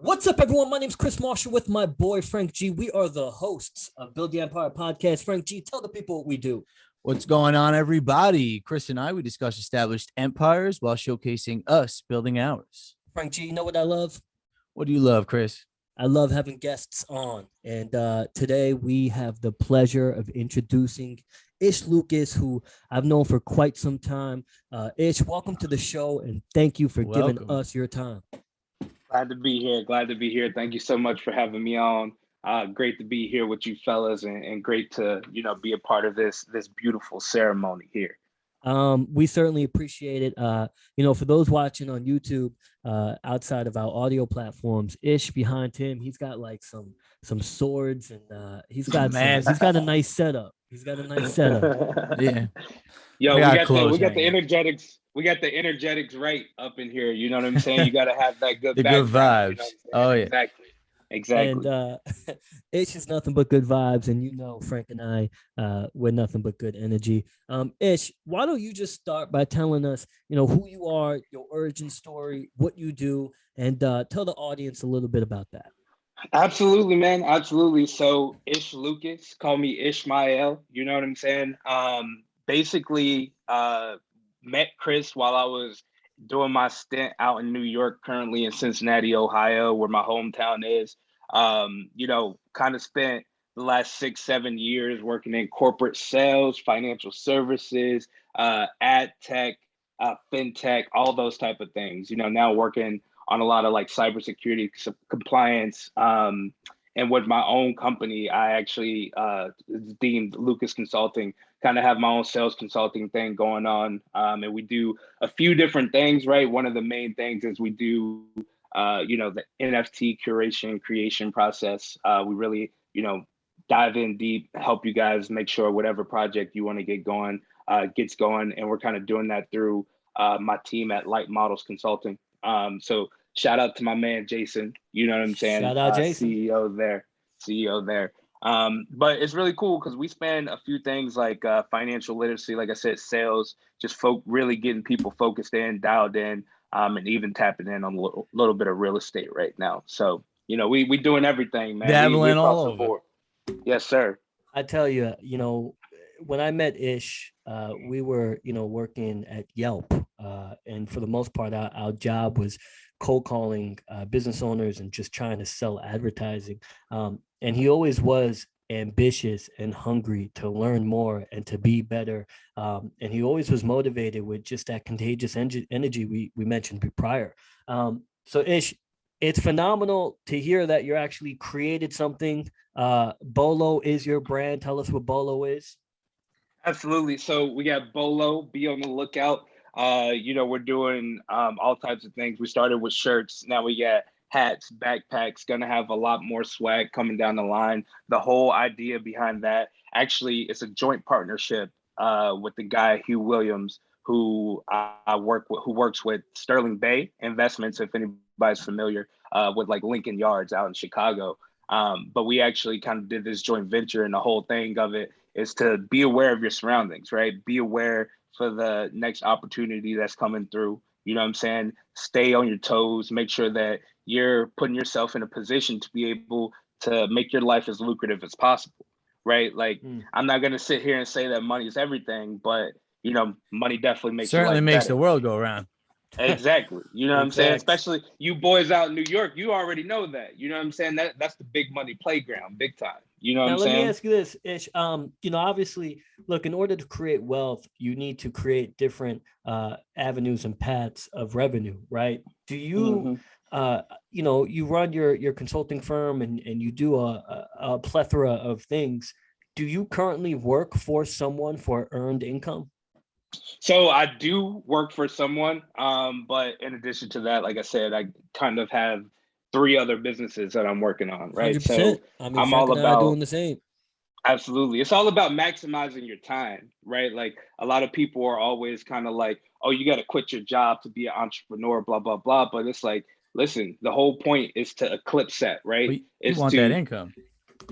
What's up, everyone? My name is Chris Marshall with my boy Frank G. We are the hosts of Build the Empire podcast. Frank G, tell the people what we do. What's going on, everybody? Chris and I, we discuss established empires while showcasing us building ours. Frank G, you know what I love? What do you love, Chris? I love having guests on. And today we have the pleasure of introducing Ish Lucus, who I've known for quite some time. Ish, welcome to the show, and thank you for giving us your time. Glad to be here. Glad to be here. Thank you so much for having me on. Great to be here with you fellas, and great to be a part of this beautiful ceremony here. We certainly appreciate it. For those watching on YouTube, outside of our audio platforms, Ish behind him, he's got like some swords, and he's got a nice setup. Yeah. Yo, we got the energetics. We got the energetics right up in here. You know what I'm saying? You got to have that good good vibes. You know oh yeah, exactly. And Ish is nothing but good vibes, and Frank and I, we're nothing but good energy. Ish, why don't you just start by telling us, who you are, your origin story, what you do, and tell the audience a little bit about that. Absolutely, man. Absolutely. So Ish Lucus, call me Ishmael. You know what I'm saying? Basically, met Chris while I was doing my stint out in New York, currently in Cincinnati, Ohio, where my hometown is. Kind of spent the last 6-7 years working in corporate sales, financial services, ad tech, fintech, all those type of things. Now working on a lot of like cybersecurity compliance. And with my own company, I actually deemed Lucas Consulting, kind of have my own sales consulting thing going on. And we do a few different things, right? One of the main things is we do, the NFT creation process. We really, dive in deep, help you guys make sure whatever project you want to get going, gets going. And we're kind of doing that through my team at Light Models Consulting. So shout out to my man, Jason, you know what I'm saying? Shout out, Jason. CEO there. But it's really cool because we span a few things like financial literacy, like I said, sales, just really getting people focused in, dialed in, and even tapping in on a little bit of real estate right now. So, we doing everything, man. Dabbling we all over. board. Yes, sir. I tell you, when I met Ish, we were, working at Yelp. And for the most part, our job was cold calling business owners and just trying to sell advertising. And he always was ambitious and hungry to learn more and to be better. And he always was motivated with just that contagious energy we mentioned prior. So Ish, it's phenomenal to hear that you're actually created something. Bolo is your brand. Tell us what Bolo is. Absolutely. So we got Bolo. Be on the lookout. We're doing all types of things. We started with shirts. Now we got hats, backpacks, gonna have a lot more swag coming down the line. The whole idea behind that, actually, it's a joint partnership with the guy, Hugh Williams, who I work with, who works with Sterling Bay Investments, if anybody's familiar, with like Lincoln Yards out in Chicago. But we actually kind of did this joint venture, and the whole thing of it is to be aware of your surroundings, right? Be aware for the next opportunity that's coming through. You know what I'm saying? Stay on your toes, make sure that you're putting yourself in a position to be able to make your life as lucrative as possible, right? Like, I'm not going to sit here and say that money is everything, but, money definitely makes certainly your life makes better. the world go around. Exactly. You know what I'm saying? Especially you boys out in New York, you already know that. You know what I'm saying? That's the big money playground, big time. You know what I'm saying? Now, let me ask you this, Ish. Obviously, look, in order to create wealth, you need to create different avenues and paths of revenue, right? Do you, you run your consulting firm and you do a plethora of things. Do you currently work for someone for earned income? So I do work for someone, but in addition to that, like I said, I kind of have 3 other businesses that I'm working on, right? 100%. So I'm Frank all about doing the same. Absolutely. It's all about maximizing your time, right? Like a lot of people are always kind of like, oh, you got to quit your job to be an entrepreneur, blah, blah, blah. But it's like, listen, the whole point is to eclipse that, right? You want that income.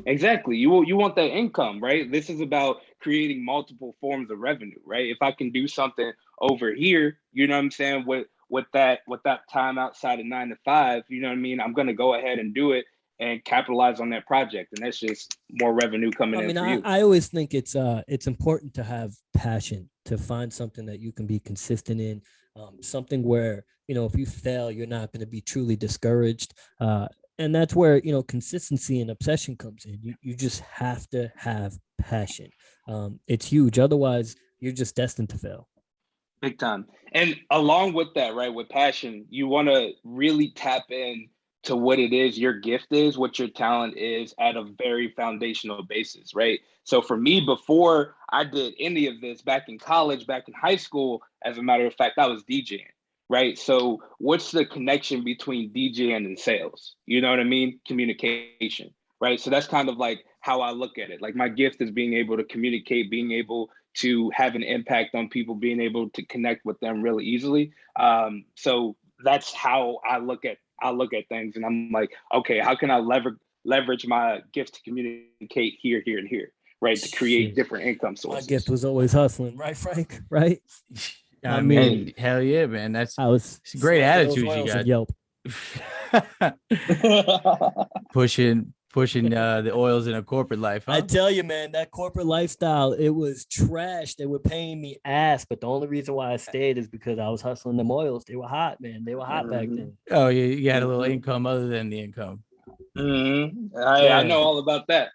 Exactly. You want that income, right? This is about creating multiple forms of revenue, right? If I can do something over here, you know what I'm saying, with with that time outside of 9 to 5, you know what I mean, I'm going to go ahead and do it and capitalize on that project, and that's just more revenue coming in for you. I always think it's important to have passion, to find something that you can be consistent in, something where, you know, if you fail, you're not going to be truly discouraged. And that's where, you know, consistency and obsession comes in. You just have to have passion. It's huge. Otherwise, you're just destined to fail. Big time. And along with that, right, with passion, you want to really tap in to what it is your gift is, what your talent is at a very foundational basis, right? So for me, before I did any of this, back in college, back in high school, as a matter of fact, I was DJing, right? So what's the connection between DJing and sales? You know what I mean? Communication, right? So that's kind of like how I look at it. Like my gift is being able to communicate, being able to have an impact on people, being able to connect with them really easily. So that's how I look at things, and I'm like, okay, how can I leverage my gift to communicate here, and here, right? To create different income sources. My gift was always hustling, right, Frank? Right? I mean, hell yeah, man. That's a great attitude you got. Yelp. pushing the oils in a corporate life, huh? I tell you, man, that corporate lifestyle, it was trash. They were paying me ass, but the only reason why I stayed is because I was hustling them oils. They were hot, man. They were hot back then. Oh, you had a little income other than the income. I know all about that.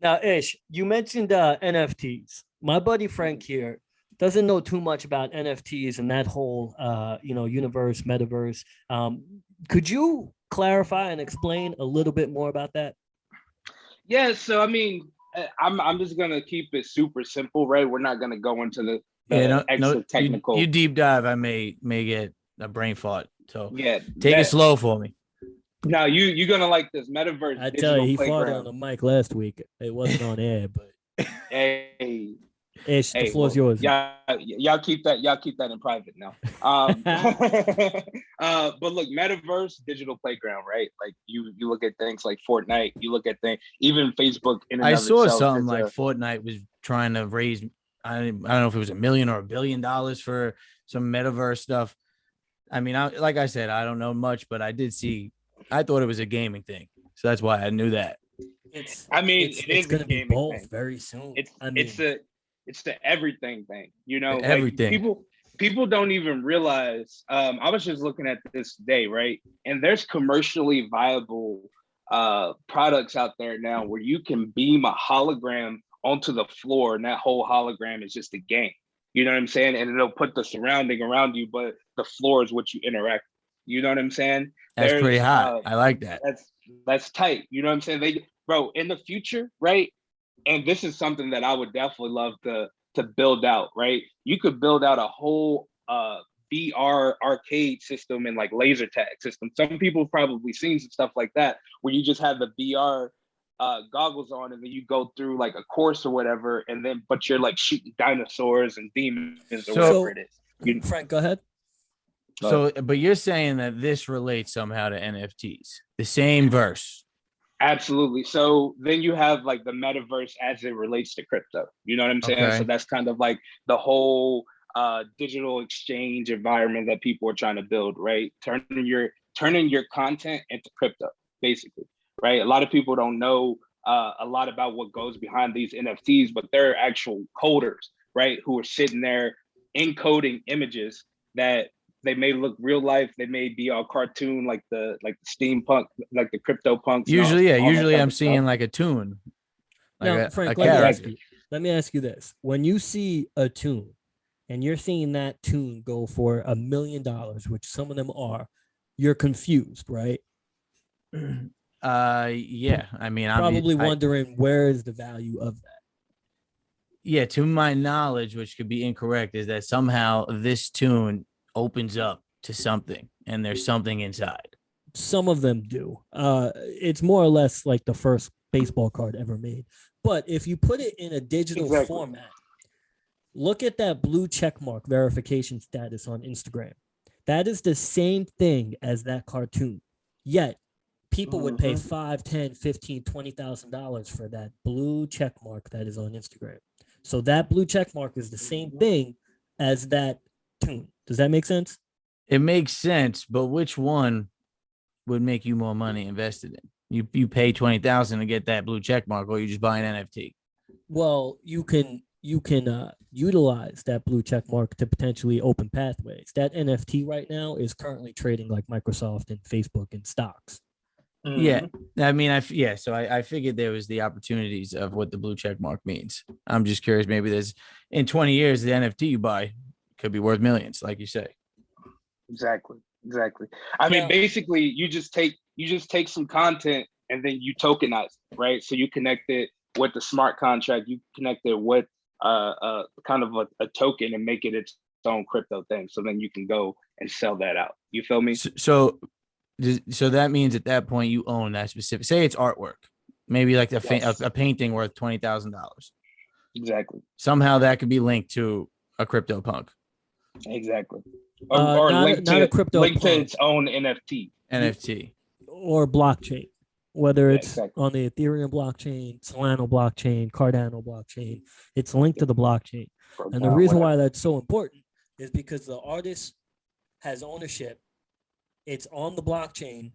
Now, Ish, you mentioned NFTs. My buddy Frank here doesn't know too much about NFTs and that whole, universe, metaverse. Could you clarify and explain a little bit more about that? Yeah, so I mean, I'm just gonna keep it super simple, right? We're not gonna go into the extra technical. You deep dive, I may get a brain fart. So yeah, take it slow for me. Now you're gonna like this Metaverse. I tell you, he farted on the mic last week. It wasn't on air, but hey. Ish, the floor's yours. Y'all keep that in private now. But look, Metaverse, digital playground, right? Like you look at things like Fortnite, you look at things, even Facebook. I saw something like Fortnite was trying to raise, I don't know if it was $1 million or $1 billion for some Metaverse stuff. I mean, like I said, I don't know much, but I thought it was a gaming thing, so that's why I knew that. It's going to be both thing. Very soon. It's the everything thing, you know. Everything. Like people don't even realize. I was just looking at this today, right? And there's commercially viable products out there now where you can beam a hologram onto the floor, and that whole hologram is just a game. You know what I'm saying? And it'll put the surrounding around you, but the floor is what you interact with. You know what I'm saying? That's pretty hot. I like that. That's tight. You know what I'm saying? Bro, in the future, right? And this is something that I would definitely love to build out, right? You could build out a whole VR arcade system and like laser tag system. Some people have probably seen some stuff like that where you just have the VR goggles on and then you go through like a course or whatever, but you're like shooting dinosaurs and demons or whatever it is. Frank, go ahead. So, but you're saying that this relates somehow to NFTs, the same verse. Absolutely. So then you have like the metaverse as it relates to crypto. You know what I'm saying? Okay. So that's kind of like the whole digital exchange environment that people are trying to build, right? Turning your content into crypto, basically, right? A lot of people don't know a lot about what goes behind these NFTs, but they're actual coders, right? Who are sitting there encoding images that they may look real life. They may be all cartoon, like the steampunk, like the crypto punks. Usually, Usually I'm seeing like a tune. Now, Frank, let me ask you this. When you see a tune and you're seeing that tune go for $1 million, which some of them are, you're confused, right? Yeah. I mean, I'm wondering where is the value of that? Yeah, to my knowledge, which could be incorrect, is that somehow this tune opens up to something and there's something inside. Some of them do. It's more or less like the first baseball card ever made. But if you put it in a digital format, look at that blue check mark verification status on Instagram. That is the same thing as that cartoon. Yet people would pay $5, $10, $15, $20,000 for that blue check mark that is on Instagram. So that blue check mark is the same thing as that tune. Does that make sense? It makes sense, but which one would make you more money invested in? You pay 20,000 to get that blue check mark, or you just buy an NFT. Well, you can utilize that blue check mark to potentially open pathways. That NFT right now is currently trading like Microsoft and Facebook and stocks. Yeah, I mean, so I figured there was the opportunities of what the blue check mark means. I'm just curious, maybe there's in 20 years the NFT you buy could be worth millions, like you say. Exactly. I mean, basically, you just take some content and then you tokenize it, right? So you connect it with the smart contract, you connect it with kind of a token and make it its own crypto thing. So then you can go and sell that out. You feel me? So that means at that point you own that specific. Say it's artwork, maybe like a painting worth $20,000. Exactly. Somehow that could be linked to a crypto punk. Exactly. Or linked to its own NFT. Or blockchain, whether it's on the Ethereum blockchain, Solana blockchain, Cardano blockchain, it's linked to the blockchain. And the reason why that's so important is because the artist has ownership. It's on the blockchain,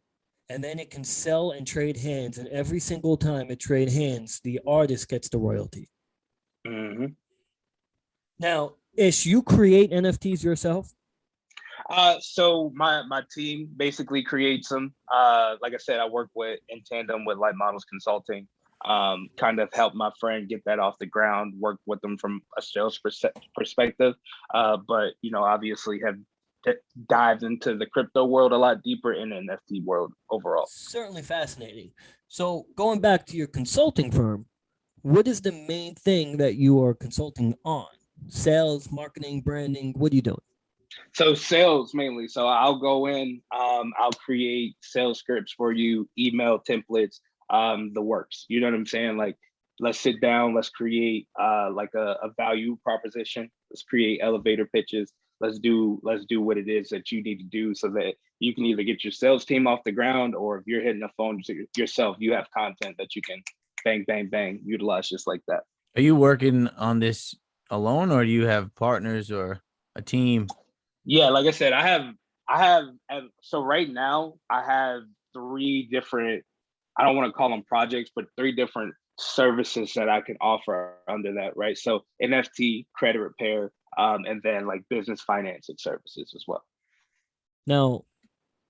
and then it can sell and trade hands. And every single time it trade hands, the artist gets the royalty. Mm-hmm. Now, Ish, you create NFTs yourself? So my team basically creates them. Like I said, I work in tandem with Light Models Consulting. Kind of help my friend get that off the ground, work with them from a sales perspective. But obviously have dived into the crypto world a lot deeper in the NFT world overall. Certainly fascinating. So going back to your consulting firm, what is the main thing that you are consulting on? Sales, marketing, branding, what are you doing? So sales mainly. So I'll go in, I'll create sales scripts for you, email templates, the works. You know what I'm saying? Like, let's sit down, let's create like a value proposition. Let's create elevator pitches. Let's do what it is that you need to do so that you can either get your sales team off the ground, or if you're hitting the phone yourself, you have content that you can bang, bang, bang, utilize just like that. Are you working on this alone, or do you have partners or a team? Yeah, like I said, I have. So right now I have 3 different, I don't want to call them projects, but 3 different services that I can offer under that, right? So NFT, credit repair, and then like business financing services as well. Now,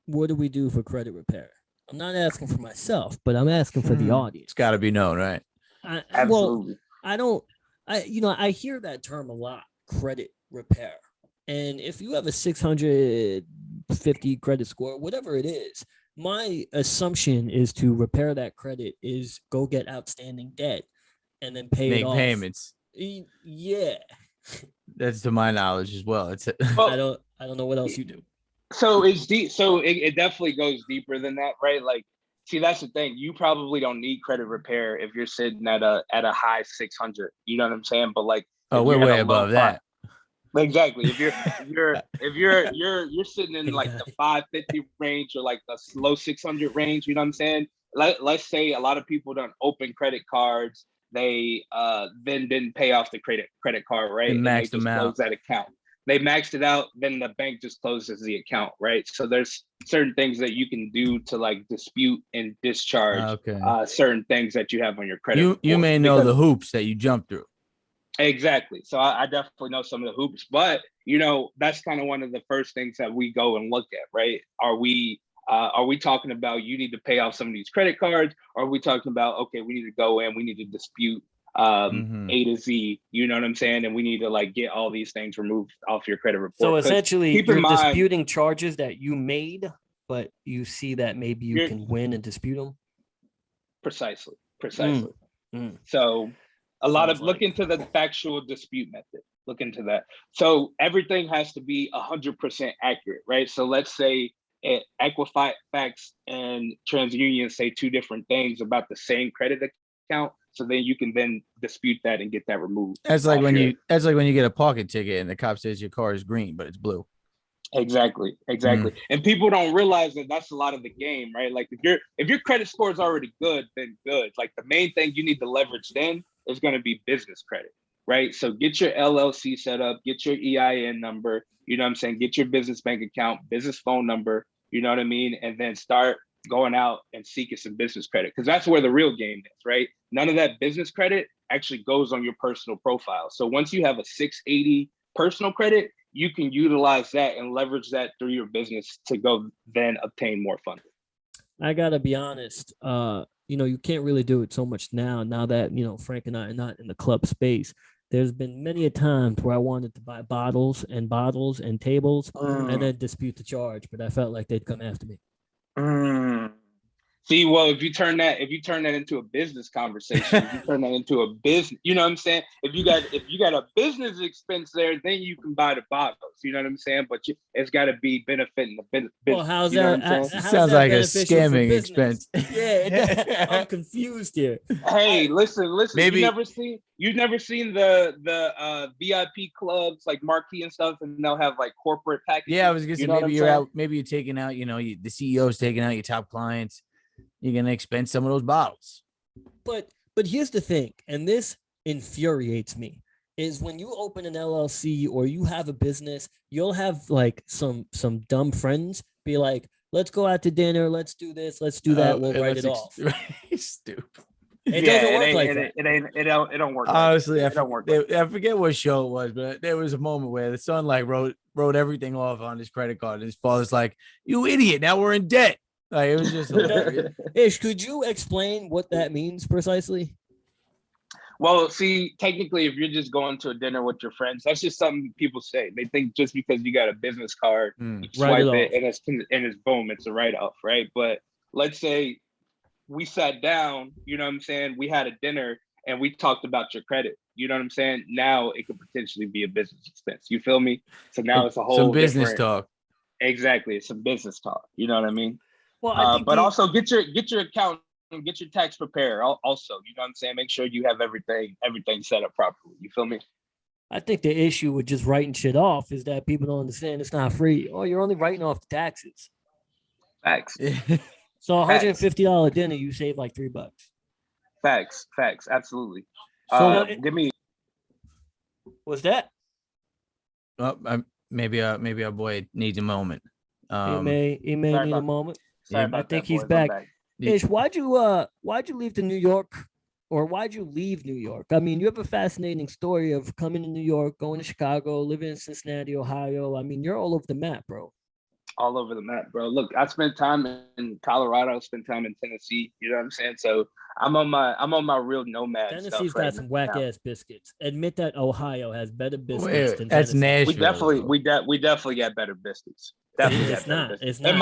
what do we do for credit repair? I'm not asking for myself, but I'm asking for the audience. It's got to be known, right? Absolutely. Well, I hear that term a lot, credit repair. And if you have a 650 credit score, whatever it is, my assumption is to repair that credit is go get outstanding debt and then make payments. Yeah. That's to my knowledge as well. I don't know what else you do. So it's deep. So it definitely goes deeper than that, right? Like, see, that's the thing. You probably don't need credit repair if you're sitting at a high 600. You know what I'm saying? But like, we're way above that. Exactly. If you're sitting in like the 550 range or like the low 600 range, you know what I'm saying? Let's say a lot of people don't open credit cards. They then didn't pay off the credit card, right? And they just close that account. They maxed it out, then the bank just closes the account, right? So there's certain things that you can do to like dispute and discharge certain things that you have on your credit. You may know the hoops that you jump through. Exactly. So I definitely know some of the hoops, but that's kind of one of the first things that we go and look at, right? Are we talking about you need to pay off some of these credit cards? Or are we talking about, okay, we need to go in, we need to dispute A to Z, you know what I'm saying? And we need to like get all these things removed off your credit report. So essentially you're disputing charges that you made, but you see that maybe you can win and dispute them. Precisely. So look into the factual dispute method. Look into that. So everything has to be 100% accurate, right? So let's say Equifax and TransUnion say 2 different things about the same credit account. So then you can then dispute that and get that removed. That's like when you get a parking ticket and the cop says your car is green, but it's blue. Exactly. And people don't realize that that's a lot of the game, right? Like if your credit score is already good, then good. Like the main thing you need to leverage then is going to be business credit, right? So get your LLC set up, get your EIN number, you know what I'm saying? Get your business bank account, business phone number, you know what I mean? And then start going out and seeking some business credit, because that's where the real game is, right? None of that business credit actually goes on your personal profile. So once you have a 680 personal credit, you can utilize that and leverage that through your business to go then obtain more funding. I gotta be honest. You can't really do it so much now that, Frank and I are not in the club space. There's been many a times where I wanted to buy bottles and tables and then dispute the charge, but I felt like they'd come after me. See, well, if you turn that into a business conversation, if you turn that into a business, you know what I'm saying? If you got a business expense there, then you can buy the bottles, you know what I'm saying? But it's got to be benefiting the business. Well, how's you know that? what I'm saying? Sounds like a scamming expense. Yeah, I'm confused here. Hey, listen. Maybe You've never seen the VIP clubs like Marquee and stuff, and they'll have like corporate packages. Yeah, I was gonna say maybe you're taking out, the CEO's taking out your top clients. You're gonna expense some of those bottles. But here's the thing, and this infuriates me, is when you open an LLC or you have a business, you'll have like some dumb friends be like, let's go out to dinner, let's do this, let's do that, we'll write it off. Stupid. It doesn't work like that. It don't work. Honestly, it don't work. I forget what show it was, but there was a moment where the son like wrote everything off on his credit card, and his father's like, "You idiot! Now we're in debt." Like, it was just hilarious. Ish, could you explain what that means precisely? Well, see, technically, if you're just going to a dinner with your friends, that's just something people say. They think just because you got a business card, you swipe it and it's boom, it's a write-off, right? But let's say we sat down, you know what I'm saying? We had a dinner and we talked about your credit. You know what I'm saying? Now it could potentially be a business expense. You feel me? So now it's a whole some business talk. Exactly, it's some business talk. You know what I mean? Well, I think also get your account and get your tax prepared. Also, you know what I'm saying? Make sure you have everything set up properly. You feel me? I think the issue with just writing shit off is that people don't understand it's not free. Oh, you're only writing off the taxes. Facts. So $150 dinner, you save like $3. Facts. Absolutely. So give me. What's that? Maybe our boy needs a moment. He may need a moment. I think he's back. Ish, why'd you leave New York? Or why'd you leave New York? I mean, you have a fascinating story of coming to New York, going to Chicago, living in Cincinnati, Ohio. I mean, you're all over the map, bro. All over the map, bro. Look, I spent time in Colorado, spent time in Tennessee. You know what I'm saying? So I'm on my real nomad. Tennessee's got some whack ass biscuits. Admit that Ohio has better biscuits than that's Tennessee. Nashville. We definitely got better biscuits. Definitely it's not. It's not. In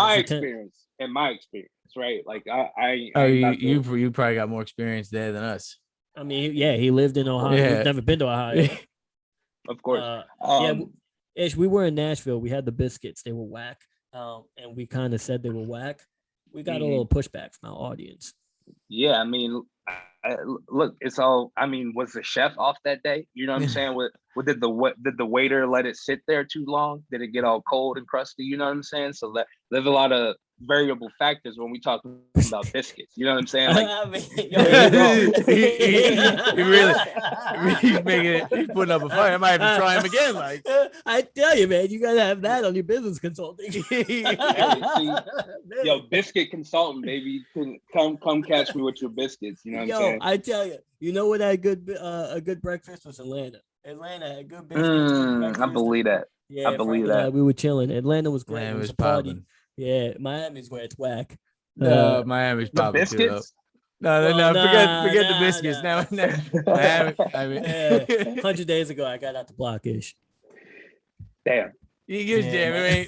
my experience, right? Like you probably got more experience there than us. I mean, yeah, he lived in Ohio. Yeah. We've never been to Ohio. Of course. Ish, we were in Nashville. We had the biscuits. They were whack. And we kind of said they were whack. We got a little pushback from our audience. Yeah, I mean, look, it's all. I mean, was the chef off that day? You know what I'm saying? Did the waiter let it sit there too long? Did it get all cold and crusty? You know what I'm saying? So there's a lot of variable factors when we talk about biscuits. You know what I'm saying? Like, I mean, he's making it. He's putting up a fight. I might have to try him again. Like, I tell you, man, you gotta have that on your business consulting. Yo, biscuit consultant, baby, come catch me with your biscuits. You know what I'm saying? I tell you, you know what had a good breakfast was Atlanta. Atlanta had good biscuits. I believe that. Yeah, I believe that. We were chilling. Atlanta was great. Man, it was was popping. Yeah, Miami's where it's whack. Miami's popping too. No. Forget the biscuits. Now, Miami. I mean, 100 days ago, I got out the block ish. Damn. You damn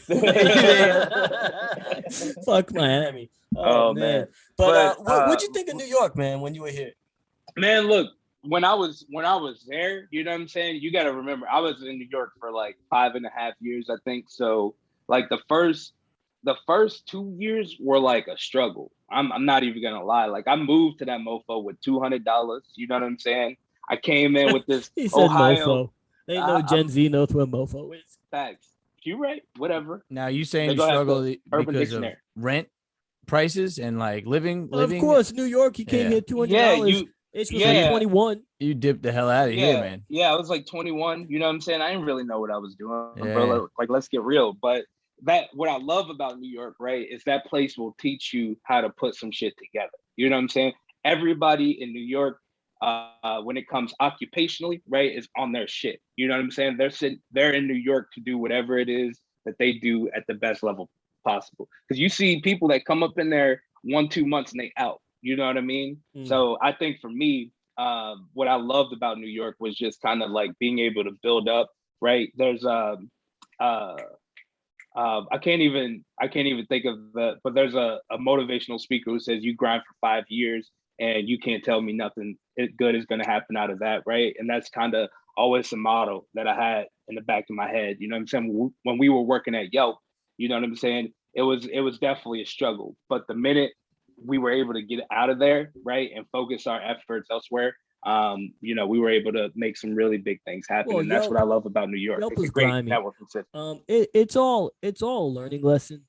Fuck Miami. Oh man. But what'd you think of New York, man, when you were here? Man, look, when I was there, you know what I'm saying? You got to remember, I was in New York for like 5.5 years, I think. So like the first 2 years were like a struggle. I'm not even gonna lie. Like I moved to that mofo with $200. You know what I'm saying? I came in with this he said Ohio. Mofo. Ain't no Gen Z knows what a mofo is. Facts. You right. Whatever. Now you saying you struggle because of rent prices and like living. Of course, New York. He came here $200. It was like 21. You dipped the hell out of here, man. Yeah, I was like 21. You know what I'm saying? I didn't really know what I was doing, Yeah. bro. Like, let's get real. But what I love about New York, right, is that place will teach you how to put some shit together. You know what I'm saying? Everybody in New York, when it comes occupationally, right, is on their shit. You know what I'm saying? They're in New York to do whatever it is that they do at the best level possible. Because you see people that come up in there 1-2 months and they out. You know what I mean? So I think for me, what I loved about New York was just kind of like being able to build up, right? There's I can't even think of but there's a motivational speaker who says you grind for 5 years and you can't tell me nothing good is going to happen out of that, right? And that's kind of always a motto that I had in the back of my head. You know what I'm saying? When we were working at Yelp, you know what I'm saying? It was definitely a struggle, but the minute we were able to get out of there, right, and focus our efforts elsewhere, we were able to make some really big things happen. And that's what I love about New York. Yelp it's a was great grimy. networking system. It's all a learning lesson.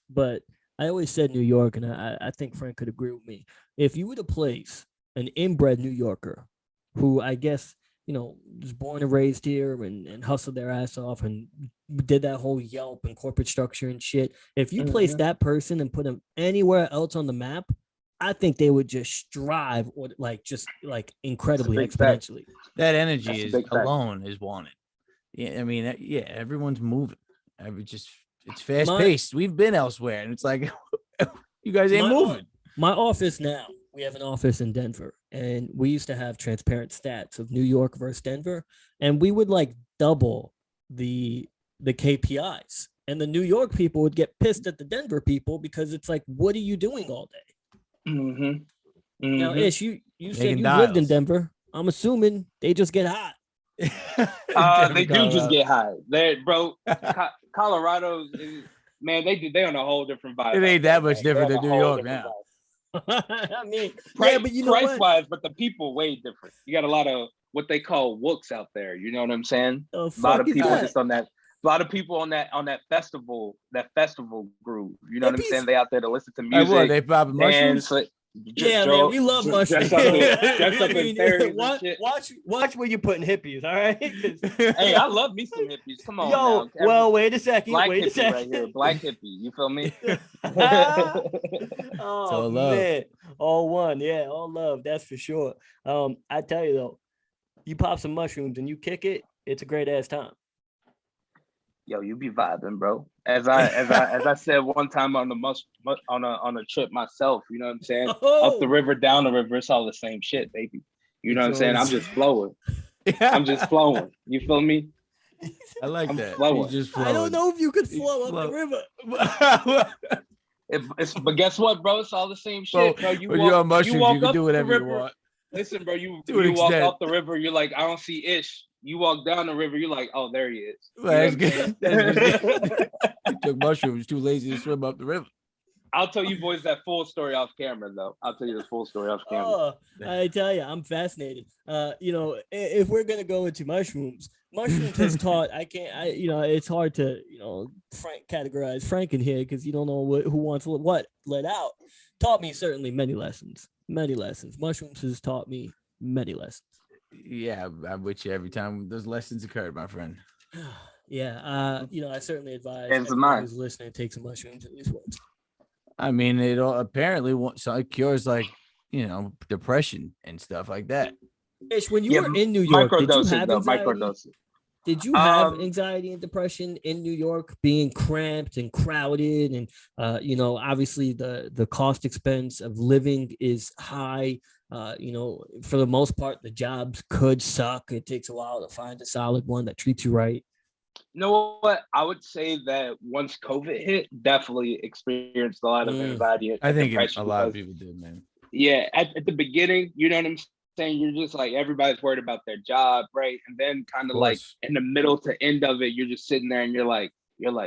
But I always said New York, and I think Frank could agree with me. If you were to place an inbred New Yorker who I guess, was born and raised here and hustled their ass off and did that whole Yelp and corporate structure and shit. If you place that person and put them anywhere else on the map, I think they would just strive or incredibly exponentially. That energy alone is wanted. Yeah, I mean, everyone's moving. It's fast paced. We've been elsewhere, and it's like you guys ain't moving. My office now. We have an office in Denver, and we used to have transparent stats of New York versus Denver, and we would double the KPIs. And the New York people would get pissed at the Denver people because it's like, what are you doing all day? Now, Ish, you said you lived in Denver. I'm assuming they just get hot. They do just get high. Bro, Colorado, man, they on a whole different vibe. It ain't that much different than New York now. I mean, but price-wise, but the people way different. You got a lot of what they call wooks out there. You know what I'm saying? A lot of people just on that. A lot of people on that festival groove. You know what I'm saying? They out there to listen to music. They popping mushrooms. Man, we love mushrooms. Dress up in fairies and shit. Watch where you're putting hippies, all right? Hey, I love me some hippies. Come on, yo. Now. Well, wait a second. Black hippie right here. Black hippie. You feel me? Oh man, all one. Yeah, all love. That's for sure. I tell you though, you pop some mushrooms and you kick it. It's a great ass time. Yo, you be vibing, bro. As I said one time on a trip myself, you know what I'm saying? Up the river, down the river, it's all the same shit, baby. You know what I'm saying? I'm just flowing. I'm just flowing. You feel me? I like that. Flowing. Just I don't know if you could flow up the river. But guess what, bro? It's all the same shit. Bro, when you're on mushrooms, you can do whatever you want. Listen, bro, you walk up the river, you're like, I don't see Ish. You walk down the river, you're like, oh, there he is. That's good. You took mushrooms, too lazy to swim up the river. I'll tell you boys that full story off camera, though. I'll tell you the full story off camera. Oh, I tell you, I'm fascinated. If we're gonna go into mushrooms has taught. It's hard to categorize Frank in here because you don't know who wants what let out. Taught me certainly many lessons. Mushrooms has taught me many lessons. Yeah, I'm with you every time those lessons occurred, my friend. Yeah, I certainly advise everyone who's listening take some mushrooms at least once. I mean, it apparently it cures depression and stuff like that. Ish, when you were in New York, did you have anxiety? Microdoses. Did you have anxiety and depression in New York, being cramped and crowded, and obviously the cost expense of living is high. For the most part, the jobs could suck. It takes a while to find a solid one that treats you right. You know what? I would say that once COVID hit, definitely experienced a lot of anxiety and I think depression. A lot of people did, man. Yeah, at the beginning, you know what I'm saying? You're just like, everybody's worried about their job, right? And then kind of like in the middle to end of it, you're just sitting there and you're like,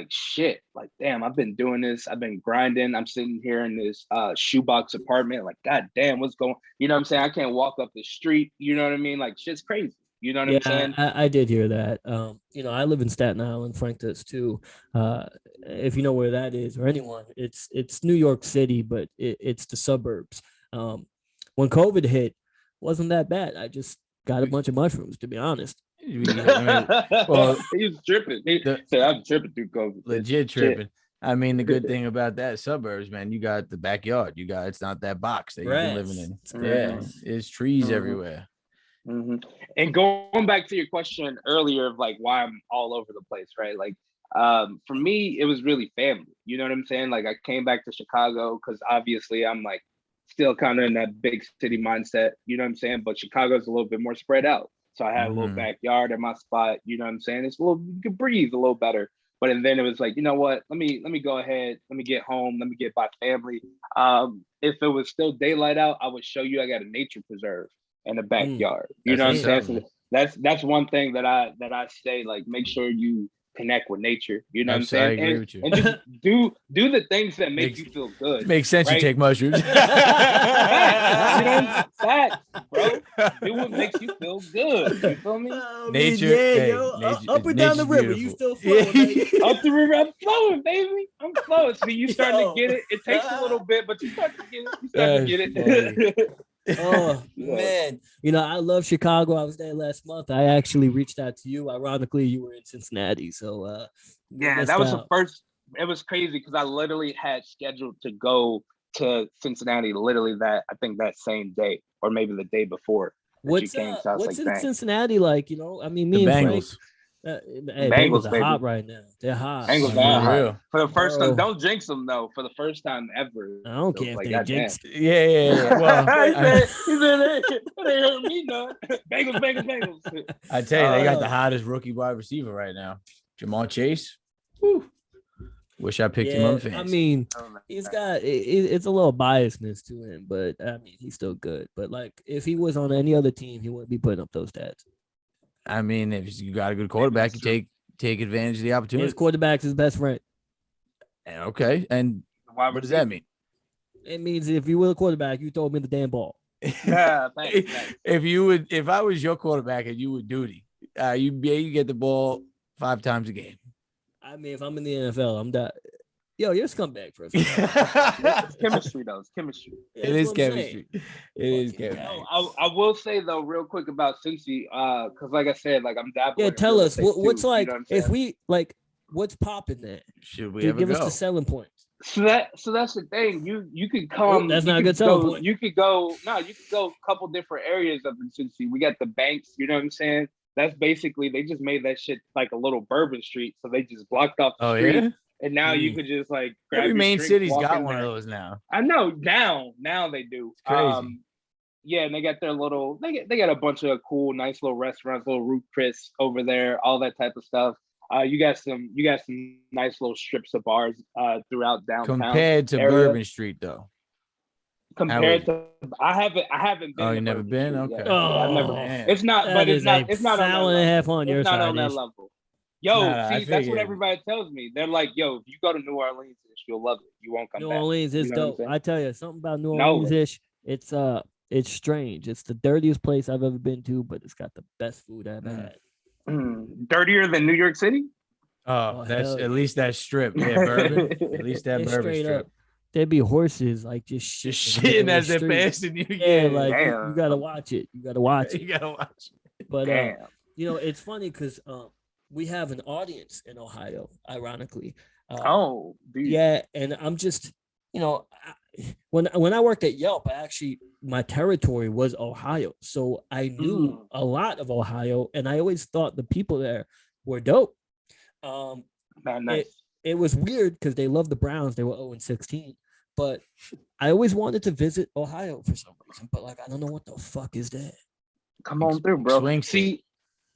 shit, like, damn, I've been doing this. I've been grinding. I'm sitting here in this shoebox apartment. Like, God damn, what's going, you know what I'm saying? I can't walk up the street. You know what I mean? Like, shit's crazy. You know what I'm saying? I did hear that. I live in Staten Island. Frank does too. If you know where that is, or anyone, it's New York City, but it's the suburbs. When when COVID hit, wasn't that bad. I just got a bunch of mushrooms, to be honest. Well, he was tripping. He said, "I'm tripping through COVID." Legit tripping. I mean, the good thing about that suburbs, man, you got the backyard. It's not that box that you've been living in. Yeah, it's trees everywhere. Mm-hmm. And going back to your question earlier of like why I'm all over the place, right? Like, for me, it was really family. You know what I'm saying? Like, I came back to Chicago because obviously I'm like still kind of in that big city mindset. You know what I'm saying? But Chicago's a little bit more spread out. So I had a little backyard at my spot. You know what I'm saying? It's a little, you can breathe a little better. But and then it was like, you know what? Let me go ahead. Let me get home. Let me get my family. If it was still daylight out, I would show you I got a nature preserve in the backyard. You know what I'm saying? So that's one thing that I say, like, make sure you connect with nature. You know what I'm saying? I agree with you. And just do the things that make you feel good. Makes sense, right? You take mushrooms. Facts, you know, facts, bro. Do what makes you feel good. You feel me? Nature, nature, up and down the river, you still flowing, baby. Up the river, I'm flowing, baby. I'm flowing. See, you starting to get it. It takes a little bit, but you start to get it. You start to get it. Oh man, you know, I love Chicago. I was there last month. I actually reached out to you. Ironically, you were in Cincinnati, so yeah, that was the first. It was crazy because I literally had scheduled to go to Cincinnati literally I think that same day or maybe the day before. What's in Cincinnati like? You know, I mean, me and Bengals. Bengals are hot right now. They're hot. Bengals are hot. For the first time, don't jinx them though. For the first time ever. I don't care if they jinx. Yeah. Well, he said they hurt me, no. Bengals. I tell you, they got the hottest rookie wide receiver right now, Jamar Chase. Woo. Wish I picked him up. I mean, he's got it's a little biasness to him, but I mean, he's still good. But like, if he was on any other team, he wouldn't be putting up those stats. I mean, if you got a good quarterback, you take advantage of the opportunity. His quarterback's his best friend. Okay, and what does that mean? It means if you were a quarterback, you throw me the damn ball. Yeah, thanks. If I was your quarterback and you were duty, you get the ball 5 times a game. I mean, if I'm in the NFL, I'm that. Yo, you're a scumbag for a It's chemistry, though. It's chemistry. Yeah, it is chemistry. It is chemistry. I will say though, real quick about Cincy, because like I said, like I'm dabbling. Yeah, tell us what's like, you know what if we like, what's popping there? Should we ever give us the selling points? So that's the thing. You could come. That's not a good selling point. You could go a couple different areas of Cincy. We got the banks. You know what I'm saying? That's basically, they just made that shit like a little Bourbon Street, so they just blocked off the street. Yeah? And now you could just like grab every main city's got one of those now. I know now they do. It's crazy. Yeah, and they got their little they got a bunch of cool, nice little restaurants, little Ruth Chris over there, all that type of stuff. You got some nice little strips of bars throughout downtown. Compared to Bourbon Street though. Compared to I haven't been. Oh, you never been? Okay. Oh, I've never been. It's not on that level. Yo, that's what everybody tells me. They're like, yo, if you go to New Orleans, you'll love it. You won't come back. New Orleans is dope. I tell you, something about New Orleans-ish. It's strange. It's the dirtiest place I've ever been to, but it's got the best food I've ever had. Dirtier than New York City? Oh, that's at least that strip. Yeah, bourbon. At least that bourbon strip. There'd be horses like just shitting as they're passing you. Yeah, like you gotta watch it. You gotta watch it. You gotta watch it. But you know, it's funny because we have an audience in Ohio, ironically. Yeah, and I'm just, you know, when I worked at Yelp, my territory was Ohio, so I knew a lot of Ohio, and I always thought the people there were dope. Nice. It was weird because they loved the Browns. They were 0-16, but I always wanted to visit Ohio for some reason. But like, I don't know what the fuck is that. Come on through, bro. See,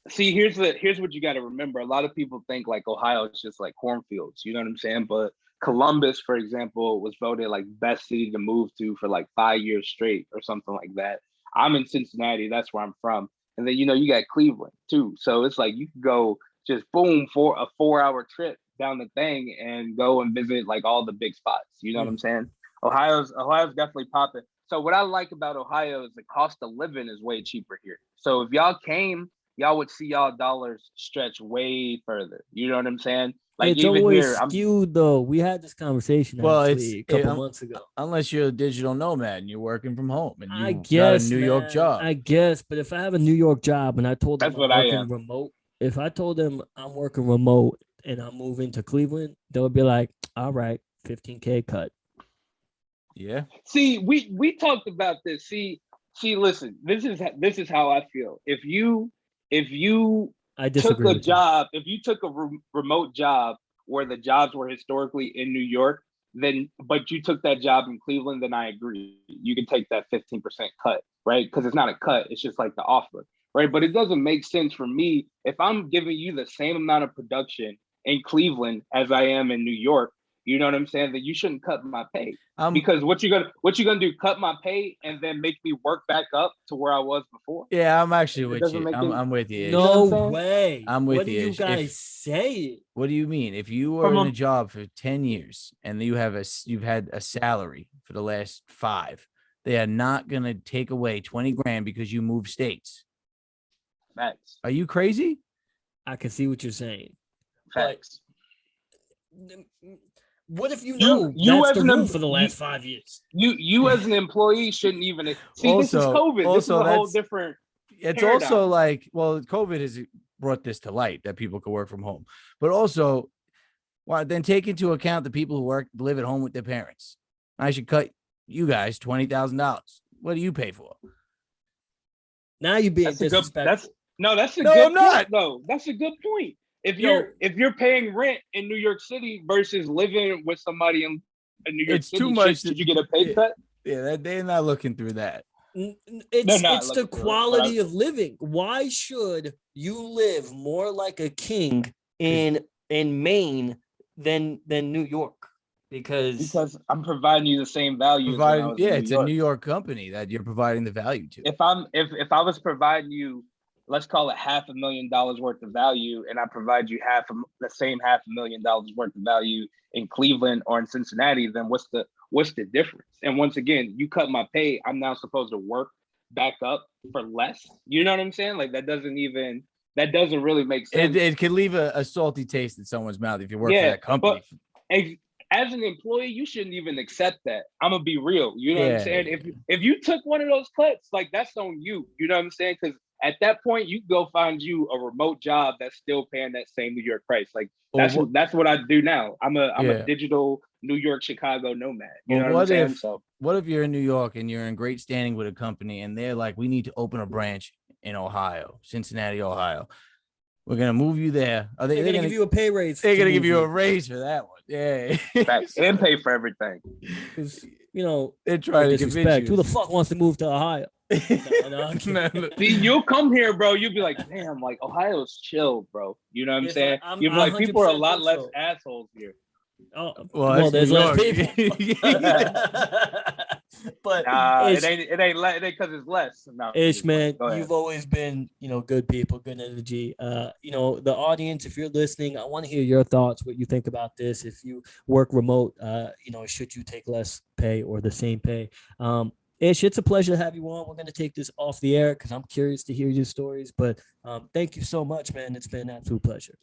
here's what you got to remember. A lot of people think like Ohio is just like cornfields. You know what I'm saying? But Columbus, for example, was voted like best city to move to for like 5 years straight or something like that. I'm in Cincinnati. That's where I'm from. And then, you know, you got Cleveland too. So it's like you could go just boom for a 4-hour trip down the thing and go and visit like all the big spots. You know what I'm saying? Ohio's definitely popping. So what I like about Ohio is the cost of living is way cheaper here. So if y'all came, y'all would see y'all dollars stretch way further. You know what I'm saying? Like It's even always here, I'm skewed though. We had this conversation Well, actually a couple months ago. unless you're a digital nomad and you're working from home and I you got a guess, New York man. job. I guess, but if I have a New York job and I told them that's I'm what I working am. remote, if I told them I'm working remote and I'm moving to Cleveland, they would be like, "All right, 15K cut." Yeah. See, we talked about this. Listen, this is how I feel. If you I took disagree a with you. job, if you took a remote job where the jobs were historically in New York, then but you took that job in Cleveland, then I agree. You can take that 15% cut, right? Because it's not a cut, it's just like the offer, right? But it doesn't make sense for me if I'm giving you the same amount of production in Cleveland as I am in New York. You know what I'm saying? That you shouldn't cut my pay. Because what you gonna do? Cut my pay and then make me work back up to where I was before? Yeah, I'm actually with doesn't you. make any. I'm with you. Ish. You know No what I'm saying? way. I'm with What do you, you Ish. guys say? What do you mean? If you were From in a- a job for 10 years and you've had a salary for the last 5, they are not gonna take away 20 grand because you move states. Facts. Are you crazy? I can see what you're saying. Facts. What if you know you that's as the an rule for the last 5 years? you as an employee shouldn't even see. Also- this is COVID. This is also a whole that's- different. It's paradigm. also like, well, COVID has brought this to light that people can work from home, but also, well, then take into account the people who live at home with their parents. I should cut you guys $20,000. What do you pay for? Now you're being That's a good. disrespectful. That's a No, good I'm not. point, though. That's a good point. If Yo. you're paying rent in New York City versus living with somebody in New York It's City, too much should you get a pay cut? Yeah, they're not looking through that. They're not It's the looking for it, quality of living. Why should you live more like a king in Maine than New York? Because I'm providing you the same value as when I was in New It's York. a New York company that you're providing the value to. If I was providing you, let's call it $500,000 worth of value, and I provide you the same $500,000 worth of value in Cleveland or in Cincinnati, then what's the difference? And once again, you cut my pay, I'm now supposed to work back up for less. You know what I'm saying? Like that doesn't really make sense. It can leave a salty taste in someone's mouth if you work for that company. But as an employee, you shouldn't even accept that. I'm gonna be real. You know what I'm saying? If you took one of those cuts, like that's on you. You know what I'm saying? Because at that point, you go find you a remote job that's still paying that same New York price. Like that's what I do now. I'm a digital New York, Chicago nomad. You know what I'm saying? So what if you're in New York and you're in great standing with a company and they're like, we need to open a branch in Ohio, Cincinnati, Ohio. We're gonna move you there. They're gonna give you a pay raise. They're gonna give you a raise for that one. Yeah, and pay for everything. They're trying to convince you. Who the fuck wants to move to Ohio? No, See, you'll come here, bro. You'll be like, damn, like Ohio's chill, bro. You know what I'm saying? You'll be like, people are a lot less assholes here. Oh, well, there's less people. But it ain't because it's less. No, Ish, man, you've always been, good people, good energy. The audience, if you're listening, I want to hear your thoughts, what you think about this. If you work remote, should you take less pay or the same pay? Ish, it's a pleasure to have you on. We're going to take this off the air because I'm curious to hear your stories. But thank you so much, man. It's been an absolute pleasure.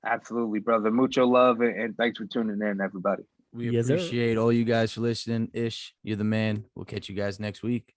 Absolutely, brother. Mucho love and thanks for tuning in, everybody. We appreciate all you guys for listening. Ish, you're the man. We'll catch you guys next week.